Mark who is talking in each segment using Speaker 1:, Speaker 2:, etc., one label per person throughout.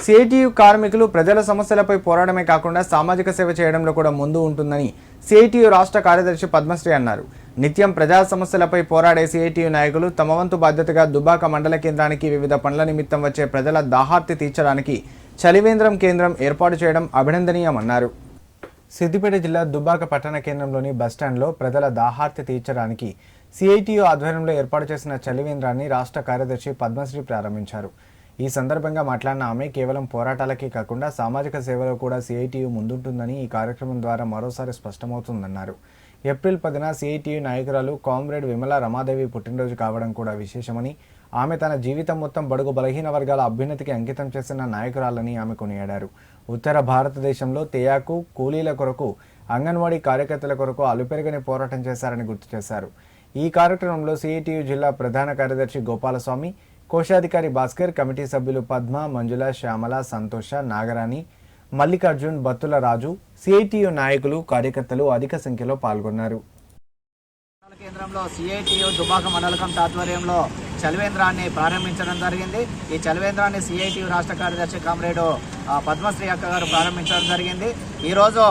Speaker 1: CITU కార్మికులు ప్రజల సమస్యలపై పోరాడమే కాకుండా సామాజిక సేవ చేయడంలో కూడా ముందు ఉంటుందని సిఐటియు రాష్ట్ర కార్యదర్శి పద్మశ్రీ అన్నారు. నిత్యం ప్రజా సమస్యలపై పోరాడే సిఐటియు నాయకులు తమ వంతు బాధ్యతగా దుబ్బాక మండల కేంద్రానికి వివిధ పనుల నిమిత్తం వచ్చే ప్రజల దాహార్తి తీర్చడానికి చలివేంద్రం కేంద్రం ఏర్పాటు చేయడం అభినందనీయమన్నారు. సిద్దిపేట జిల్లా దుబ్బాక పట్టణ కేంద్రంలోని బస్టాండ్లో ప్రజల దాహార్తి తీర్చడానికి సిఐటియు ఆధ్వర్యంలో ఏర్పాటు చేసిన చలివేంద్రాన్ని రాష్ట్ర కార్యదర్శి పద్మశ్రీ ప్రారంభించారు. ఈ సందర్భంగా మాట్లాడిన ఆమె కేవలం పోరాటాలకే కాకుండా సామాజిక సేవలో కూడా సిఐటియు ముందుంటుందని ఈ కార్యక్రమం ద్వారా మరోసారి స్పష్టమవుతుందన్నారు. ఏప్రిల్ 10న సిఐటియు నాయకురాలు కామ్రేడ్ విమల రమాదేవి పుట్టినరోజు కావడం కూడా విశేషమని, ఆమె తన జీవితం మొత్తం బడుగు బలహీన వర్గాల అభ్యున్నతికి అంకితం చేసిన నాయకురాలని ఆమె కొనియాడారు. ఉత్తర భారతదేశంలో తేయాకు కూలీల కొరకు, అంగన్వాడీ కార్యకర్తల కొరకు అలుపెరగని పోరాటం చేశారని గుర్తు చేశారు. ఈ కార్యక్రమంలో సిఐటియు జిల్లా ప్రధాన కార్యదర్శి గోపాలస్వామి, కోశాధికారి భాస్కర్, కమిటీ సభ్యులు పద్మ, మంజుల, శ్యామల, సంతోష, నాగరాణి, మల్లికార్జున్, బత్తుల రాజు, సిఐటియు నాయకులు, కార్యకర్తలు అధిక సంఖ్యలో పాల్గొన్నారు.
Speaker 2: కేంద్రంలో సిఐటియు దుబ్బాక మండల కమిటీ ఆధ్వర్యంలో చలివేంద్రాన్ని ప్రారంభించడం జరిగింది. ఈ చలివేంద్రాన్ని సిఐటియు రాష్ట్ర కార్యదర్శి కామ్రేడు పద్మశ్రీ అక్క గారు ప్రారంభించడం జరిగింది. ఈరోజు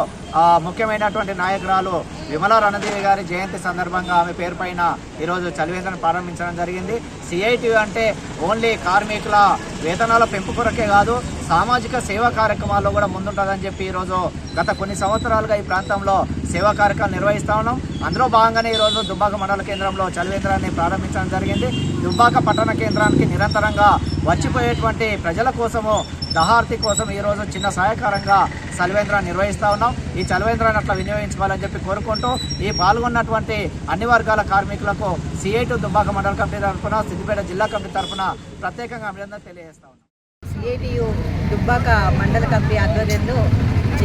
Speaker 2: ముఖ్యమైనటువంటి నాయకురాలు విమల రణదేవి గారి జయంతి సందర్భంగా ఆమె పేరు పైన ఈరోజు చలివేంద్రాన్ని ప్రారంభించడం జరిగింది. సిఐటియు అంటే ఓన్లీ కార్మికుల వేతనాల పెంపు కొరకే కాదు, సామాజిక సేవా కార్యక్రమాల్లో కూడా ముందుంటుందని చెప్పి ఈరోజు గత కొన్ని సంవత్సరాలుగా ఈ ప్రాంతంలో సేవా కార్యక్రమాలు నిర్వహిస్తూ ఉన్నాం. అందులో భాగంగానే ఈరోజు దుబ్బాక మండల కేంద్రంలో చలివేంద్రాన్ని ప్రారంభించడం జరిగింది. దుబ్బాక పట్టణ కేంద్రానికి నిరంతరంగా వచ్చిపోయేటువంటి ప్రజల కోసము, దహార్తి కోసం ఈరోజు చిన్న సహాయకారంగా చలివేంద్రాన్ని నిర్వహిస్తూ ఉన్నాం. ఈ చలివేంద్రాన్ని అట్లా వినియోగించుకోవాలని చెప్పి కోరుకుంటూ ఈ పాల్గొన్నటువంటి అన్ని వర్గాల కార్మికులకు సిఐటియు దుబ్బాక మండల కమిటీ తరఫున, సిద్దిపేట జిల్లా కమిటీ తరఫున ప్రత్యేకంగా అభినందన తెలియజేస్తా ఉన్నాం.
Speaker 3: సిఐటియు దుబ్బాక మండల కమిటీ ఆధ్వర్యంలో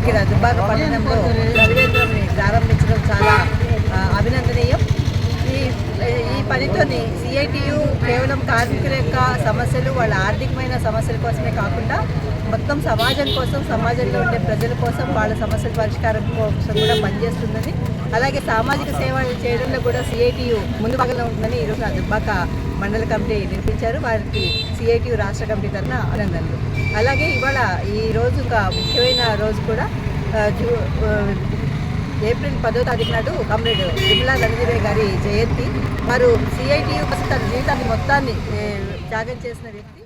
Speaker 3: ఇక్కడ దుబ్బాక పట్టణంలో చలివేంద్రాన్ని ప్రారంభించడం చాలా అభినందనీయం. ఈ పనితోని సిఐటియు కేవలం కార్మికుల యొక్క సమస్యలు, వాళ్ళ ఆర్థికమైన సమస్యల కోసమే కాకుండా మొత్తం సమాజం కోసం, సమాజంలో ఉండే ప్రజల కోసం, వాళ్ళ సమస్యల పరిష్కారం కోసం కూడా పనిచేస్తుందని, అలాగే సామాజిక సేవ చేయడంలో కూడా సిఐటియు ముందు భాగంలో ఉంటుందని ఈరోజు దుబ్బాక మండల కమిటీ నిర్మించారు. వారికి సిఐటియు రాష్ట్ర కమిటీ తరఫున అభినందనలు. అలాగే ఇవాళ ఈ రోజు ఒక ముఖ్యమైన రోజు కూడా ఏప్రిల్ 10వ తారీఖు నాడు కామ్రేడ్ విమల రణదేవి గారి జయంతి. వారు సిఐటియు కోసం తన జీవితాన్ని మొత్తాన్ని త్యాగం చేసిన వ్యక్తి.